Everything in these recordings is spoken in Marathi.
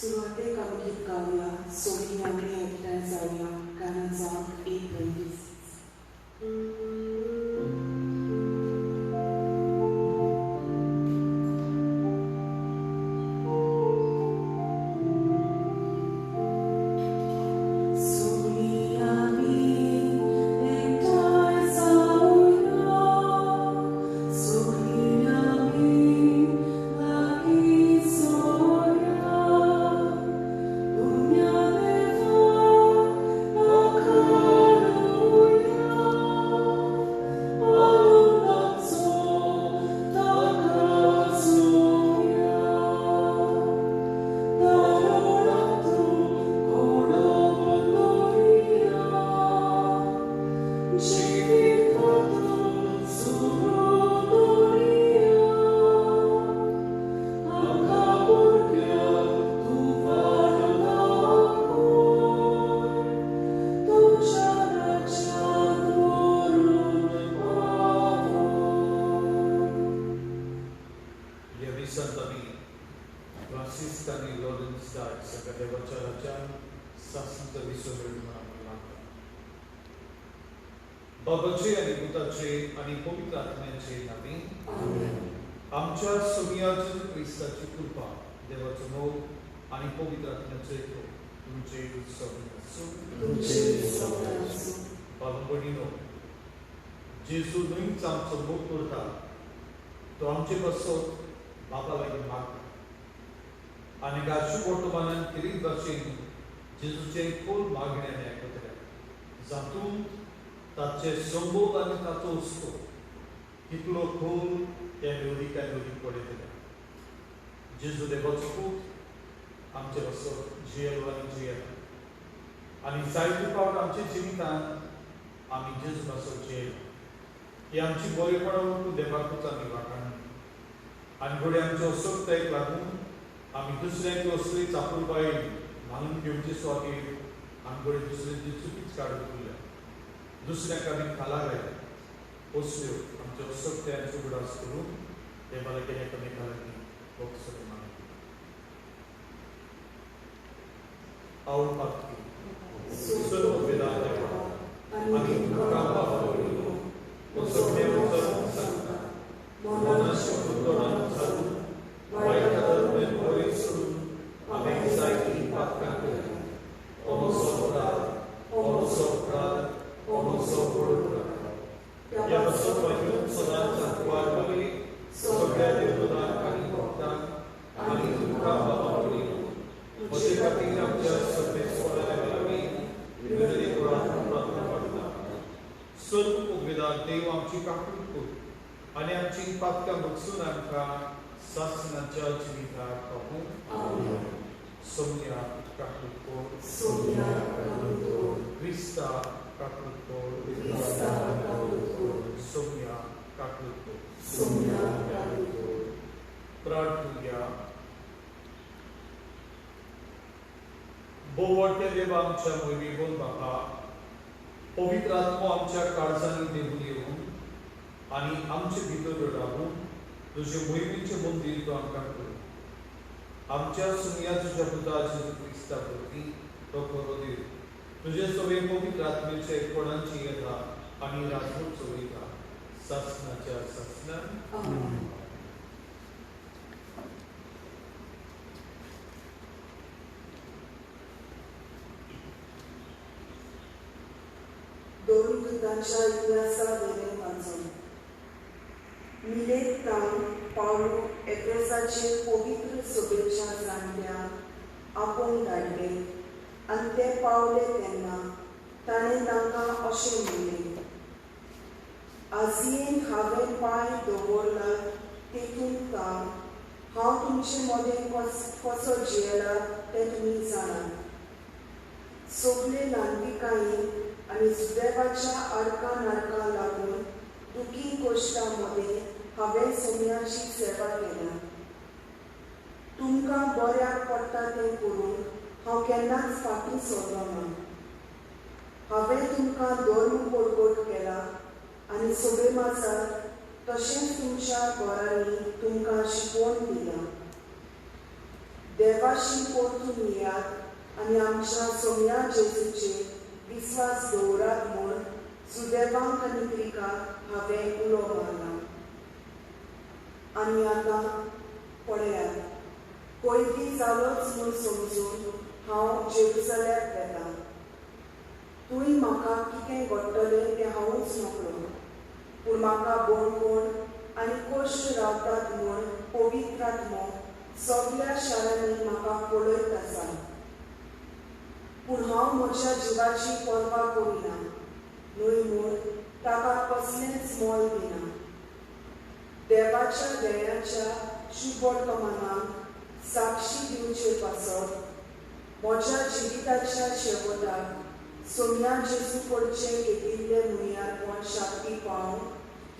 सुरुवातेक आमी गीत गावया, सोडी आमी एकठांय जावया, गाणं जावंक 8:26. बाबाचे आणि पुताचे आणि पवित्र आत्म्याचे नावे आमच्या सगळ्याची क्रिस्ताची कृपा देवाचो मोग आणि पवित्र आत्म्याचे तुमचे बाबा जेजू नुईच आमचो मोग करता तो आमचे बसत बाबा लागीं मागता आनी गाशू वर्तमानान किरीत भाशेन जेजूचे खोल मागण्याने आयकतले जातून ताचे संभोग आनी ताचो हुस्को कितलो खोल त्या वेदिकान वेदी पडयतले जेजू देवाचो पूत आमचे बसत जियेलो आनी जियेला आनी जायते फावट आमच्या जिवितांत आमी जेजू बसत जियेला ही आमची बरेपणां तूं देवाकूच आमी वाटाणी आनी घडये आमचे असोकतायेक लागून आमी दुसऱ्यांक असली चापूरबाई मानून घेवचे सुवातेर आमी घडये दुसऱ्यांची चुकीच काडून उरल्या दुसऱ्याक आमी खाला घायल्या असल्यो आमच्यो असोकत्यांचो उगडास करून देवाला केल्या कमी कालांनी वखद मागता आवड पातकी सर्व वेदांत आनी तुमकां पावलो वो सगळे उतर सांगता मनाचे उतरान जातून वायट धर्मेन बरी सोडून आमी जायतीं पातकां केली या बसत वाजून सदांच सांगवार वगळी सगळ्या देवतांक आनी भक्तांक आनी तुमकां बाबा पडयलो म्हजे खातीर आमच्या सर्वेस्वराच्या लागीं विनंती करून प्रार्थना करता सर्व वेदांत देव आमची काकूट कर आनी आमची पातकां बगसून आमकां सासणाच्या जिविताक पावूंक सोम्या काकूट कर क्रिस्ता काकूट कर सोम्या काकूट कर प्रार्थना बोवटे देवा आमच्या मोहिमेबोल बाबा पवित्र आत्मो आमच्या काळजांनी देवून येवन आनी आमचे भितर रावून तुजे मोहिमेचे मंदीर तो आमकां कर आमच्या सुन्या तुज्या पुता जेजू क्रिस्ता प्रती तो करो देव तुजे सगळे पवित्र आत्मेचे कोणाची येता आनी राजदूत चलयता सासणाच्या सासणान दोन कृतांच्या इतिहासा वेरें वाचून मिलेत तावन पावलो एफेसाचे पवित्र सभेच्या जाणट्यांक आपोवन धाडले आनी ते पावले तेन्ना ताणें तांकां अशें म्हणलें आजयेन हांवें पांय दवरला तेतून ताव हांव तुमचे मदें कसो जियेला तें तुमी जाणात सगळे ल्हानविकायेन आनी सुदैवाच्या आडकां नाडकां लागून दुखी कश्टां मदें हांवें सोम्याची सेवा केल्या तुमकां बऱ्याक पडटा तें करून हांव केन्नाच फाटीं सरलो ना हांवें तुमकां धर्म पडगोट केला आनी सगळे माचार तशेंच तुमच्या घरांनी तुमकां शिकवण दिल्या देवाशी परतून येयात आनी आमच्या सोम्या जेजूचेर विस्वास दवरात म्हूण सुदैवांक आनी क्रिकाक हांवें उलो मारला. आनी आतां पळयात, कोयती जालोच म्हूण समजून हांव जेरुसलेम वेतां. तुवें म्हाका कितें घडटलें तें हांवूच नकळो, पूण म्हाका बणकोण आनी कश्ट रावतात म्हूण पवित्र आत्मो सगळ्या शारांनी म्हाका पळयत आसा. पूण हांव म्हज्या जिवाची पर्वा करिना, न्हय म्हूण ताका कसलेंच मोल दिना. देवाच्या देण्याच्या शुभ वर्तमानाक साक्षी दिवचे पासत म्हज्या जिविताच्या शेवटाक सोम्या जेजू कडचें घेतिल्लें मुनियारपण शांती पावूं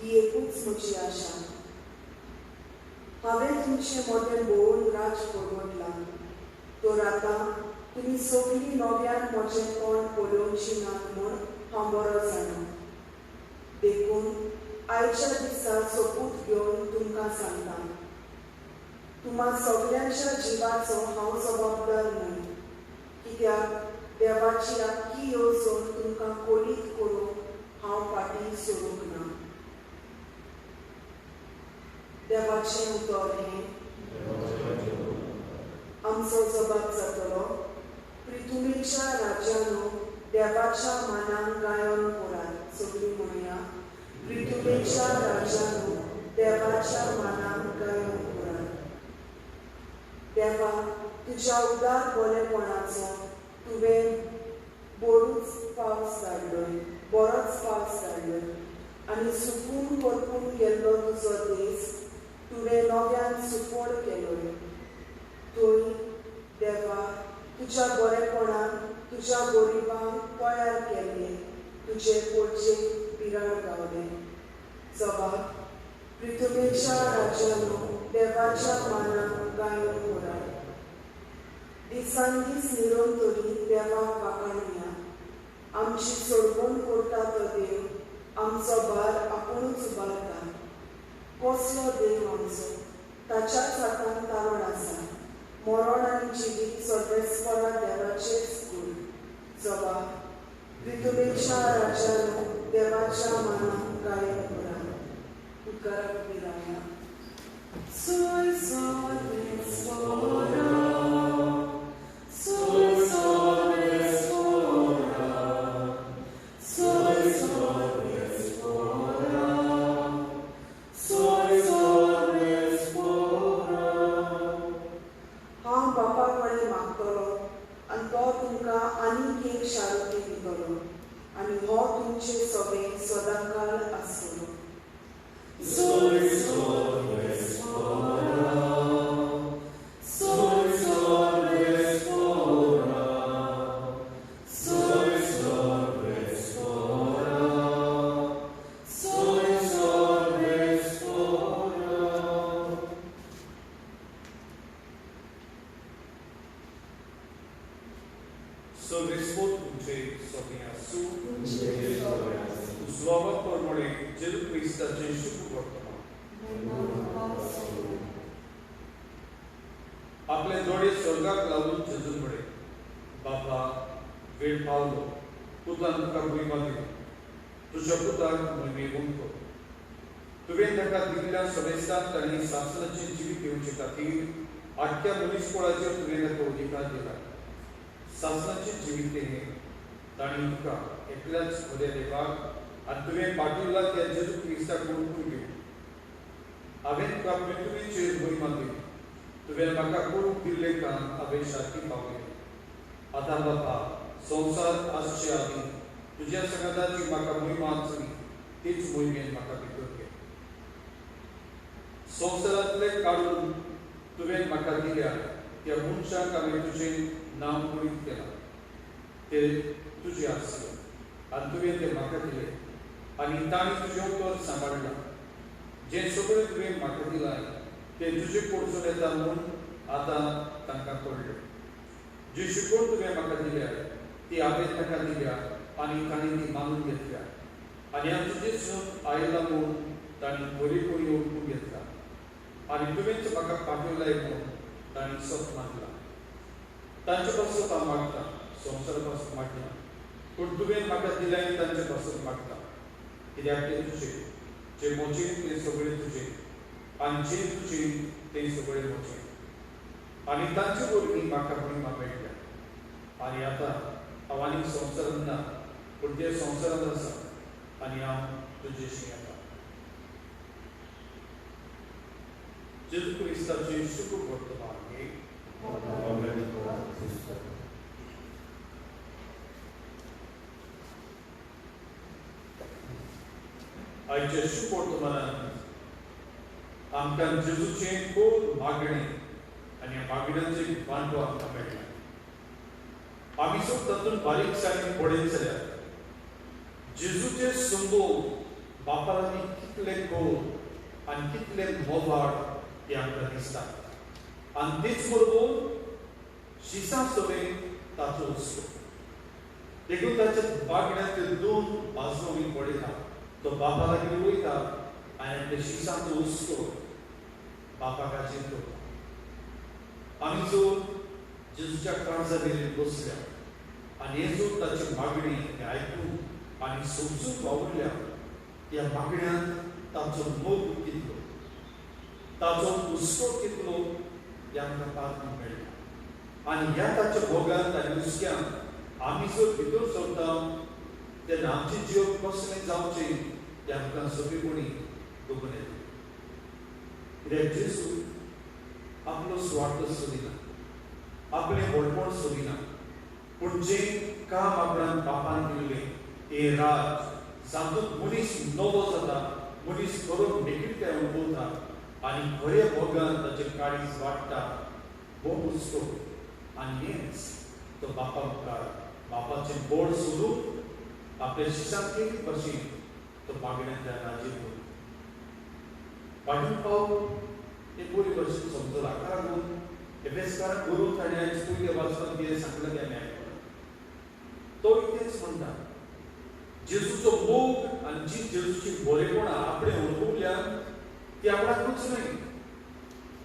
ही एकूच म्हजी आशा. हांवें तुमचें मोदें भोवून राज परवडलां, तर आतां तुमी सगळीं नव्यान म्हजें तोंड पळोवचीं नात म्हूण हांव बरो जाणा. देखून आयच्या दिसा सोपूत घेवन तुमकां सांगतां, तुम्हा सगळ्यांच्या जिवाचो हांव जबाबदार न्हय, कित्याक देवाची आख्खी येवजण तुमकां कोलीत करूंक हांव फाटीं सरूंक ना. देवाचें उतर हें आमचो जबाब जातलो. पृथ्वीच्या राज्यानो देवाच्या मानान गायन करात. सगळीं म्हणया, पृथ्वीच्या राज्यानो देवाच्या मानान गायन करात. देवा, तुज्या उदार बरेपणाचो तुवें बरोच पावस धाडलोय आनी सुकून परतून गेल्लो तुजो देश तुवें नव्यान सुकोड केलोय. थंय देवा, तुज्या बरेपणान तुज्या गोरिबांक तयार केल्लें तुजे पोरचेक पिराळ गावलें. जबाब, पृथ्वीच्या राज्यानो देवाच्या मानान गायन करात. दिसान दीस निरंतरी देवाक वाखाणया. आमची सोडवण करता तो देव आमचो भार आपुणूच उबारता. कसलो देव आमचो, ताच्याच हातान तारण आसा. मरण आनी जिवीत सर्वेस्परा देवाचेच गूण. जबाब, पृथ्वीच्या राज्यानो देवाच्या मानान गायन करात. उद्गाराक विराया. सोय सर्वेस्परा, सोय सर्वेस्परा, सोय सर्वेस्परा, सोय सर्वेस्परा. हांव बापा कडेन मागतलो आनी तो तुमकां आनीक एक शारांती दितलो आनी हो तुमचे सगळे सदांकाळ आसतलो. सोय सर्वेस्परा, सोय सर्वेस्परा, सोय सर्वेस्परा, सोय सर्वेस्परा. Sobrespo tutte sopra su słowo formule Jezu Chrysta ciężko wortman. आपले जोडे स्वर्गाक लावून जेजू म्हणे, बापा वेळ पावलो, पुतान तुका महिमा दिली. तुझ्या पुताक महिमेवून कर. तुवें ताका दिल्ल्या सवेस्ताक तांणी शासनाचे जिवीत घेवचे खातीर आख्ख्या मनीसकुळाचेर तुवें ताका अधिकार दिला. शासनाचे जिवीत तेणे तांणी तुका एकल्याच बऱ्या देवाक आनी तुवें पाठयला त्या जेजू क्रिस्ताक वळखून घेवं. हांवें तुका पृथ्वीचेर महिमा दिली. तुवें म्हाका करूंक दिल्लें काम हांवें सारकी पावयलें. आतां बापा, संवसार आसचे आदीं तुज्या संगताची म्हाका महिमा आसली तीच मोहिमेन म्हाका भितर घे. संवसारांतले काडून तुवें म्हाका दिल्या त्या मनशाक हांवें तुजें नांव कळीत केलां. ते तुजें आसलें आनी तुवें तें म्हाका दिलें आनी तांणी तुजें उतर सांबाळलां. जें सगळें तुवें म्हाका दिलां तें तुजे कडसून येता म्हूण आतां तांकां कळ्ळें. जी शिकवण तुवें म्हाका दिल्या ती हांवें ताका दिल्या आनी तांणी ती मानून घेतल्या. आनी हांव तुजे सून आयलां म्हूण तांणी बरी करून ओळखून घेतला. आनी तुवेंच म्हाका पाठयलाय म्हूण तांणी सत मानला. तांचे पासून हांव मागता, संवसारा पासून मागना, पूण तुवें म्हाका दिलें तांचे पासून मागता, कित्याक तें तुजें, जें म्हजें तें सगळें तुजें, आनी जें तुजें तें सगळें म्हजें, आनी तांचे वरवीं म्हाका महिमा मेळटा. आनी आतां हांव आनीक संवसारांत ना, पूण ते संवसारांत आसा, आनी हांव तुजेशी येता. जेजू क्रिस्ताचे शुभ वर्तमान हे आयच्या शुभ वर्तमानांत आमकां जेजूचें खूब मागणें आनी ह्या मागण्यांचें बांदो आमकां मेळ्ळा. आमी सुद्दां तातूंत बारीकसाणेन पळयत जाल्यार जेजूचे संबोध बापा लागीं कितलें गोड आनी कितलें मोवाळ हें आमकां दिसता. आनी तेच बरोबर शिसा सवय ताचो हुस्को. देखून ताच्या मागण्यांत ते दोन बाजू आमी पळयता. तो बापा लागीं वयता आनी आपल्या शिसाचो हुस्को बापाक हाचेर दवरता. आमी जर जेजूच्या काळजावेर बसल्या आनी हे जर ताची मागणी हें आयकून आनी समजून वावुरल्या, ह्या मागण्यांत ताचो मोग कितलो, ताचो हुस्को कितलो हें आमकां पावपाक मेळटा. आनी ह्या ताच्या मोगांत आनी हुस्क्यांत आमी जर भितर सरता तेन्ना आमचें जीव कसलें जावचें हें आमकां सगळेपणी दोगून येता. कित्याक जेजू आपलो स्वार्थ सोदिना, आपलें व्हडपण सोदिना, पूण जें काम आपणान बापान दिल्लें हें राज जातूंत मनीस नवो जाता, मनीस खरो मेकळीकाय अनुभवता आनी खऱ्या मोगान ताचें काळीज वाडटा, हो हुस्को. आनी हेंच तो बापा मुखार बापाचें बोड सोडून आपल्या शिशाक केली भाशेन तो मागण्यांतल्यान राजी जालो. फाटीं पावल हें बरे भाशेन समजला. हाका लागून एफेसकाराक बरोवन ताणें आयज पयले वाचपाक कितें सांगलां तें आमी आयकलां. तो इतलेंच म्हणटा, जेजूचो मोग आनी जी जेजूची बरेपणां आपणें अनुभवल्यान ती आपणाकूच न्हय,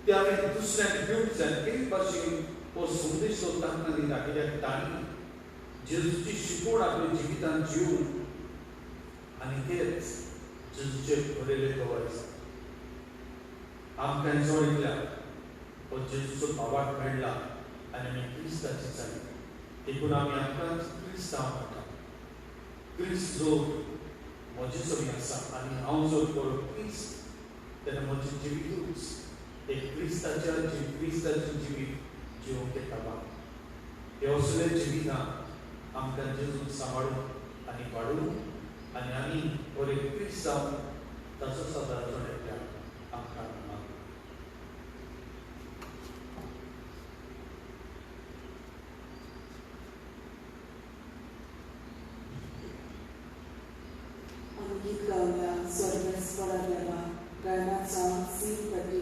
ती हांवें दुसऱ्यांक दिवंक जाय. तेच भाशेन हो संदेश तो तांकां दिला, कित्याक तांणी जेजूची शिकवण आपल्या जिवितांत जिवन आनी तेच जेजूचें बरयलें दवरलें. आमकां जोडिल्ल्या हो जेजूचो भावाक मेळ्ळा आनी आमी क्रिस्ताची जाली. देखून आमी आमकां क्रिस्तांव म्हणटा. क्रिस्त जो म्हजे समी आसा आनी हांव जर बरो क्रिस्त, तेन्ना म्हजें जिवीतूच एक क्रिस्ताचें जिवीत जिवंक येता. हे असलें जिवितांत आमकां जेजून सांबाळून आनी वाडून आनी आमी बरे क्रिस्तांव ताचो सदांच जोड्या आमकां गीत गावया स्वर्गेस्वरा देवा गायनाचा सीन पटी.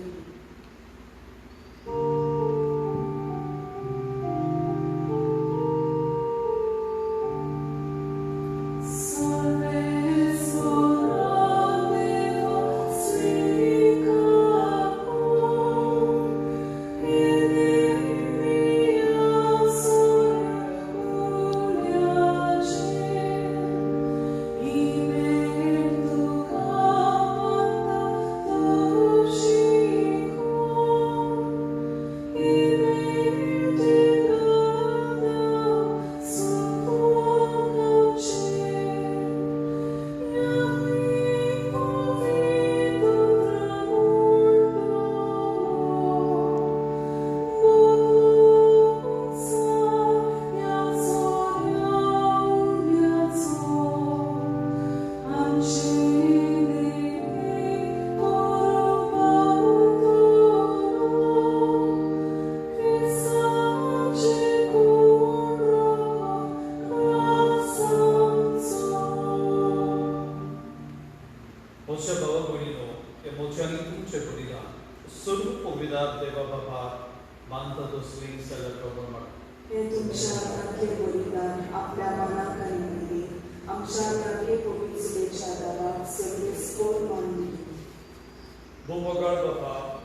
Bom lugar, Papa,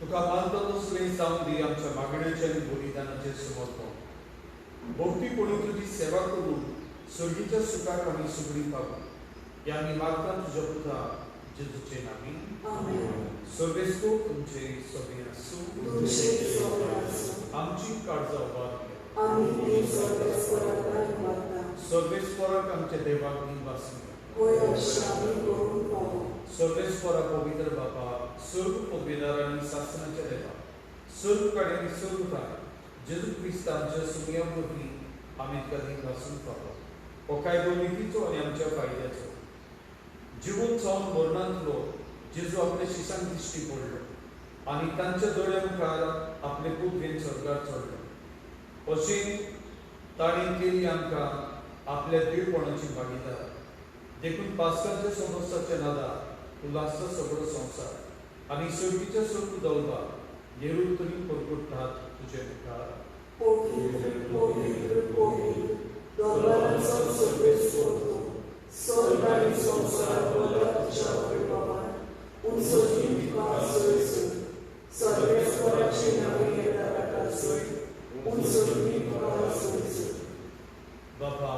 तुका मानता तसले जाऊन दी आमच्या मागण्याचे आणि बलिदानाचे समर्पण. भोवतीपणी तुझी सेवा करून स्वर्गीच्या सुखाक आम्ही सुगडी पावू. या आम्ही मागता तुझ्या पुत्रा जेजूचे नावी. स्वर्गेस्तो तुमचे सोबे असो. आमची काळजा उबार घ्या. स्वर्गेश्वराक आमच्या देवाक निवास घ्या. स्वर्गेश्वरा पवित्र बाबा, स्वर्ग पदवीदार आणि शासनाच्या देवा, स्वर्ग काढे स्वर्ग जेजू ख्रिस्तांच्या सुन्यावरती आम्ही कधी वाचून पाहतो. हो कायदो नीतीचो आणि आमच्या फायद्याचो. जिवून जावन मरणांतलो जेजू आपल्या शिशांक दिश्टी पडलो आणि तांच्या दोळ्या मुखार आपले पूत घेवन स्वर्गार चडलो. अशें ताणें केली आमकां आपल्या देवपणाची भागीदार. देखून पास्काच्या समोसाच्या नादार उल्हासचा सगळो संसार आणि स्वर्गीच्या स्वर्ग दौलबा येरूळ तरी परगडटात तुझे मुखार. बाबा,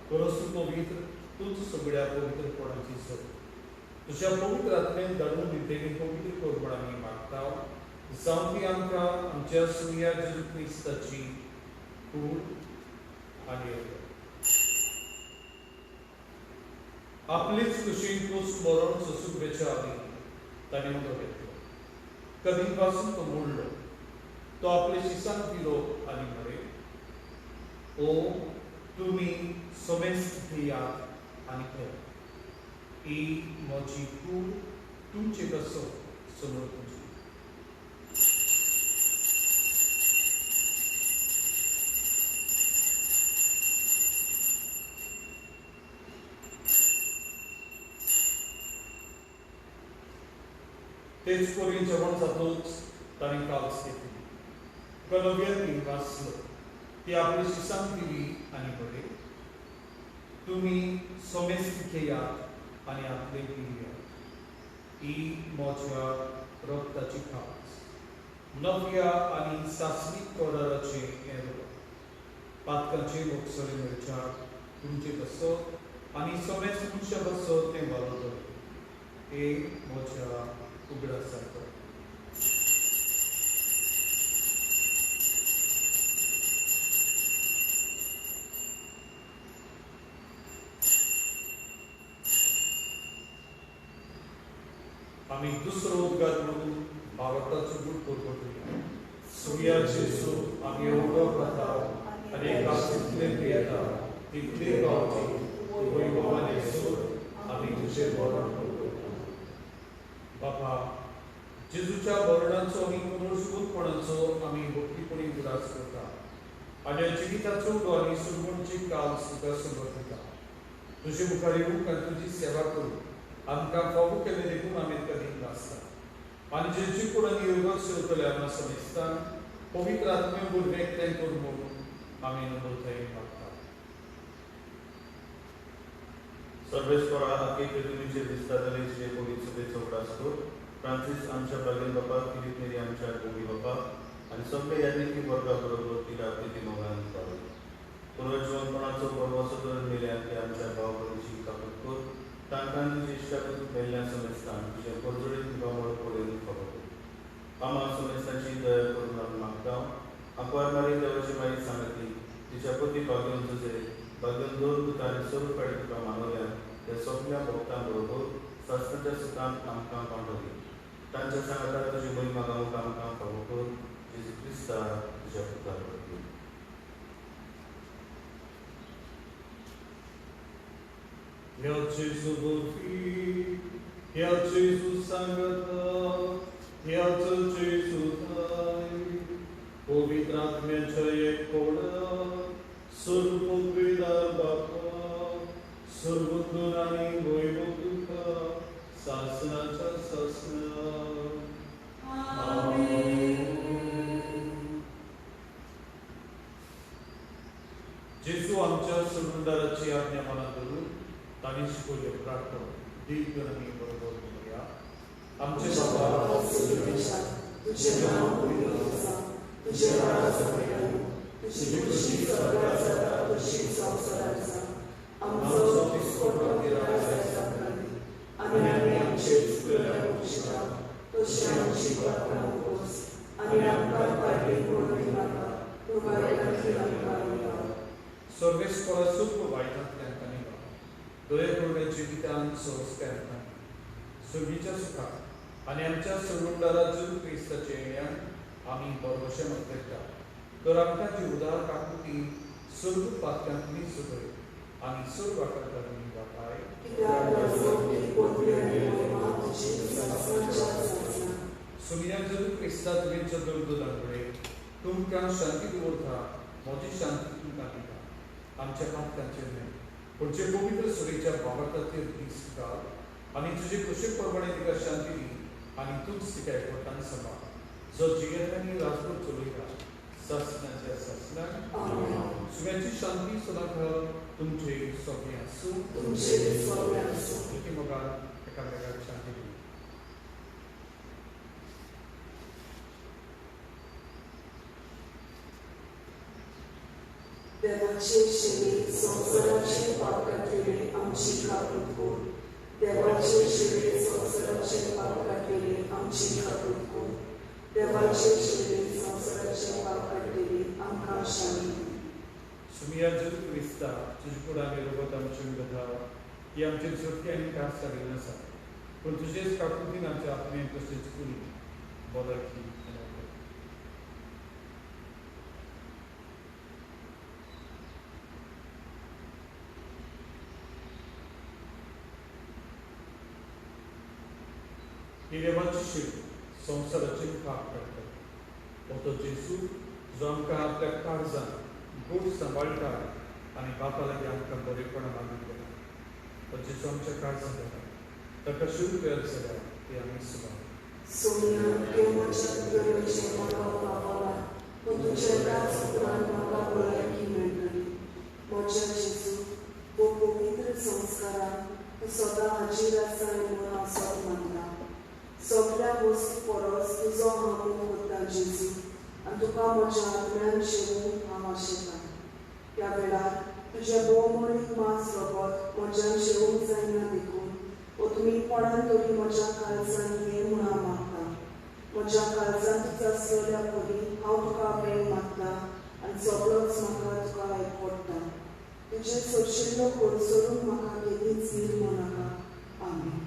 खरोच तूं पवित्र, तूच सगळ्या पवित्रपणाची सोय. तुझ्या पवित्र आत्म्यान धाडून दिल्लेली पवित्र कोरपण आमी मागता. जावं ती आमकां आमच्या सुन्या जेजू क्रिस्ताची कूड आनी आपलीच कुशीन तूं स्मरण सोसूंक वेच्या आदी ताणें उदो घेतलो. कधी पासून तो मोडलो. तो आपल्या शिसांक दिलो आनी म्हळे, ओ तुमी समेस्त घेयात आनी घेयात. ही म्हजी कूड तुमचे कसो समोर तुमची. तेच परी जेवण जातूच ताणें काल्स घेतली. कलव्यांनी वाचलो. ती आपल्या शिसांक दिली आनी म्हळे, तुमी समेस्त घेयात आनी आपले पियात. ही म्हज्या रक्ताची खास, नव्या आनी शास्त्रीक कराराचे हें रोग. पातकांचे मोगसरे मेळच्याक तुमचे बसो आनी समेस्त मनशा बसो तें वालो. हे म्हज्या उगडासारको. आम्ही दुसरो उद्गार म्हणून भावार्थाचो गुण परगटुया. सुया जेजू आमी एवढो प्रताप आनी एका तितले प्रियता तितले गावची वैभवाने सोड आमी तुझे वर्णन करतो. बाबा, जेजूच्या वर्णांचो आनी मनोजगूतपणाचो आमी भक्तीपणी उदास करता आनी जिविताचो उडो आनी सुरवणची काल सुद्दां समर्पिता. तुजे मुखार येवंक आनी तुजी सेवा करूं आमकां फावो केले देखून आमी कधी नासता. आनी जेची कुडांनी योगक सेवतले आमकां समेस्ता पवित्र आत्मे बुरवेक तें कर म्हणून आमी नम्रतायेन मागता. सर्वेश्वरा आखे पृथ्वीचे दिसता जाल्यार जे पवित्र सभेचो उडास कर. फ्रांसीस आमच्या बागेन बापा, फिलीप नेरी आमच्या गोवी बापा आनी सगळे यादीकी वर्गा बरोबर तिला प्रिती मोगान पावय. पुरो जीवनपणाचो बरो सदर मेल्यान ते आमच्या भाव भयणीची कापत कर. तांकां तुजी इश्टागत मेल्ल्या समेस्तान तुज्या परजोडीन तुका पडून खबर. आम्हा समेस्तांची दया करून आमी मागता. आंकवार मारी देवाची माई सांगतली तिच्या पती भाग्यवन तुजे भाग्यवन दोन पुता आनी सर्व पाडी तुका मानवल्या त्या सगळ्या भक्तां बरोबर शास्त्राच्या सुखांत आमकां पावली. तांच्या सांगातार तुजी महिमा गावूंक आमकां फावो कर. जेजू क्रिस्ता तुज्या पुतार वरवीं. ह्या जेजू वरवीं, ह्या जेजू सांगता, ह्याच जेजू दाय, पवित्र आत्म्याच्या एकपणा, सर्व पदवीदार बापा, सर्व गुण आनी वैभव तुका शासनाच्या शासना. जेजू आमच्या सुरवंदाराची आज्ञा मनात धरून ताणी शिकवले प्रार्थना दीर्घ आनी बरोबर करूया. आमचे बाबा तुझे नाव पुनीत तुझे राज घडवून तुझी खुशी स्वर्गात जाता तुझी संसारात जा आमचो दिसपट्टो राजाचा प्रती आणि आम्ही आमचे चुकलेल्या गोष्टीला तशी आमची प्रार्थना नकोस आणि आमकां पाडली पडून नाका तुकाय खातीर आमकां मेळा स्वर्गेस्परा सुख वायटांतल्यान तांणी दोळे करून जिवितांत सोस करता सुगीच्या सुखाक आनी आमच्या सुरुंडारा जून क्रिस्ताचे येण्यान आमी बरोवशें करता तर आमकां जी उदार काकुती सुर्ग पात्यांतली सुगय आनी सुर्ग वाठारांतली बापाय सुमिया जरूर क्रिस्ता तुमच्या दुर्दुलांकडे तुमकां शांती दवरता म्हजी शांती तुमकां दिता आमच्या पातकांचेर न्हय पूण जे पवित्र सुरेच्या बाबाताचेर दीस घाल आनी तुजे कुशीक प्रमाणे तिका शांती दी आनी तूंच तिका एकवटान सांबाळ जो जियेंतांनी राजपूत चलयता सासणाच्या सासणाक सुम्याची शांती सदां तुमचे सगळे आसूं मोगान एकामेकाक शांती दी देवाचे शिवे संसाराचे पाप काढलेले आमची खात्री कोण देवाचे शिवे संसाराचे पाप काढलेले आमची खात्री कोण देवाचे शिवे संसाराचे पाप काढलेले आमकां शांती सुमिया जरूर क्रिस्ता तुजे फुडां रोगत आमचे गधा ही आमची चुकी आनी कास जाल्ली आसा पूण तुजेच काकुतीन आमच्या आत्मेक तशेंच फुली बदलकी ही देवाची शिव संसाराचे पाप काडटा हो तो जेजू जो आमकां आपल्या काळजान गोड सांबाळटा आनी बापा लागीं आमकां बरेपणां मागीत गेला तो जेजू आमच्या काळजान जाला ताका शुभ वेळ जाल्या ती आमी सुभाग सोनिया केव्हाच्या गरजेचे म्हाका पावला पूण तुजे राज उपरांत म्हाका भलायकी मेळटली म्हज्या जेजू वो पवित्र संस्कारान तूं सदां हाजीर आसा म्हणून हांव सत मानता सगळ्या वस्तू परस तुजो हांव करता जेजू आनी तुका म्हज्या आत्म्यान शिवूंक हांव आशेता त्या वेळार तुजे भोवमणीक मास रगत म्हज्यान शिवूंक जायना देखून ओतमीपणान तरी म्हज्या काळजान ये म्हूण हांव मागता म्हज्या काळजान तुका आसलेल्या परी हांव तुका प्रेम मागता आनी सगळोच म्हाका तुका आयकवडटा तुजे सोशिल्लो कोडसरून म्हाका केन्नीच निर्मो नाका आमेन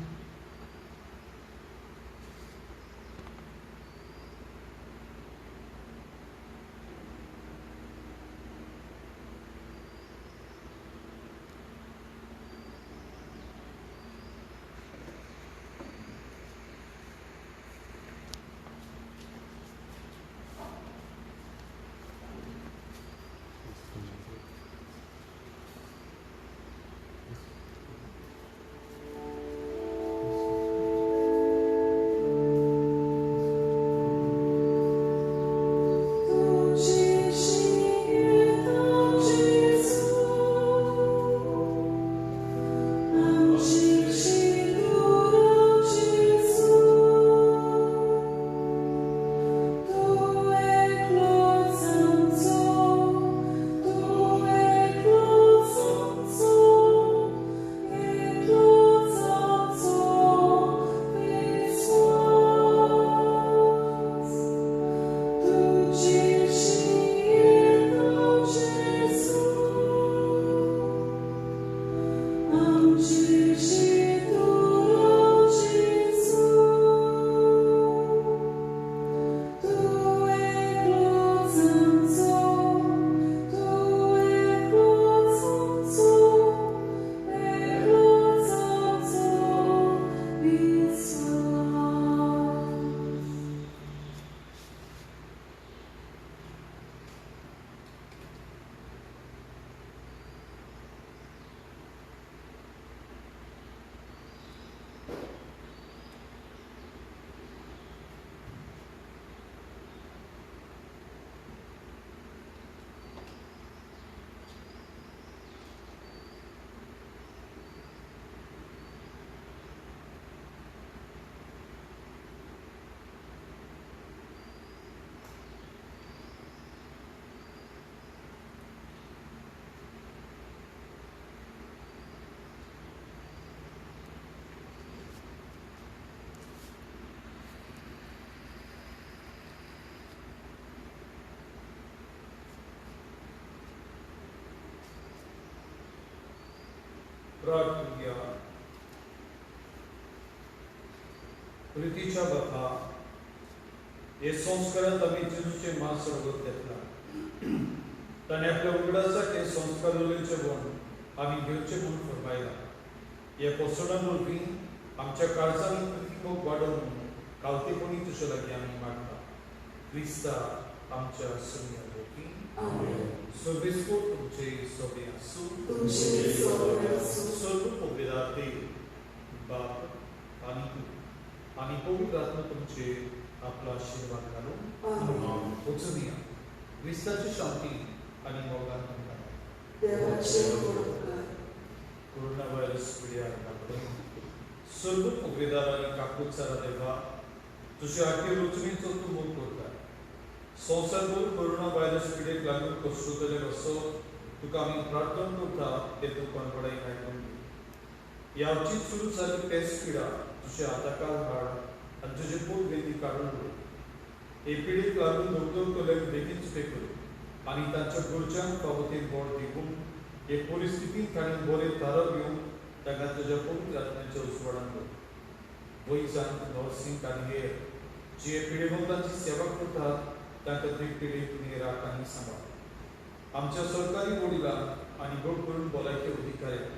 प्रार्थना प्रीतीच्या बापा हे संस्कारात आम्ही जेजूचे मास सोबत घेतला ताणे आपल्या उगडासाठी संस्कार उलयचे म्हूण आमी घेवचे म्हूण फरमायला हे पोसणां वरवीं आमच्या काळजांनी प्रतिमोग वाडोवन कावतेपणी तुजे लागीं आमी मागता क्रिस्ता आमच्या सुन्यावरवीं सर्वेस्पोर तुमचे सोबे आसूं तुमचे सोबे आसूं सर्व पवित्राते बाप आनी पवित्र आत्मा तुमचे आपला आशीर्वाद घालून वचूया क्रिस्ताची शांती आनी मोगान म्हणटा देवाचे उपकार कोरोना व्हायरस पिड्यार सर्व पवित्रार आनी काकूचारा देवा तुझे आखे रचनेचो तूं मोग करता संवसारभर कोरोना व्हायरस पिडेक लागून कश्ट जाले असो तुका आमी प्रार्थना करता ते तूं कोणपणाय आयकून घे याची सुरू जाल्ली पेस्ट पिडा तुझे आताकाल हाड आनी तुजे पोट वेदी काडून उडय हे पिडेक लागून दोग कोल्याक बेगीन सुटे कर आनी तांच्या घरच्यांक फावो बोड दिवून हे परिस्थितींत ताणें बरें तारप घेवन ताका तुज्या पवित्र आत्म्याच्या उसवाडान कर वैजांत नर्सिंग आनी हेर जे पिडेभोवतांची सेवा करतात तांकां ते पिडेक तुमी राख आनी सांबाळ आमच्या सरकारी वडिलांक आनी घट करून भलायकी अधिकाऱ्यांक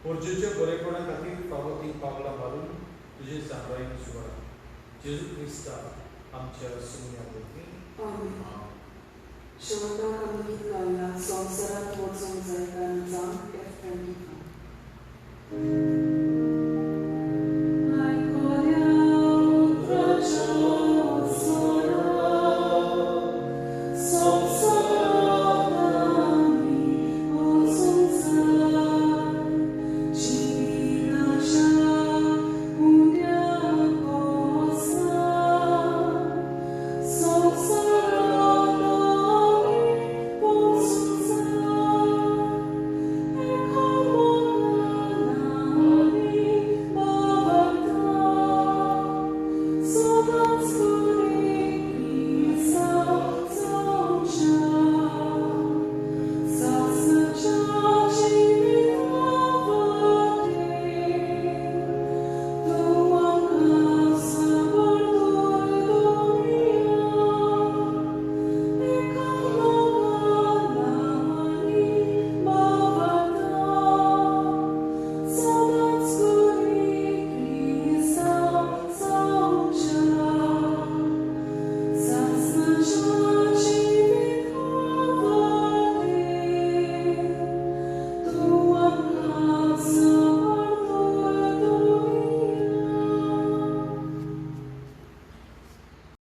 परजेच्या बरेपणा खातीर फावो ती पावलां मारून तुजे सांबाळीन सुवाडा जेजू क्रिस्ता आमच्या सुन्यावरवीं आमेन शेवटाक आमी गीत गावया संवसारांत वचूंक जाय कारण जावन F24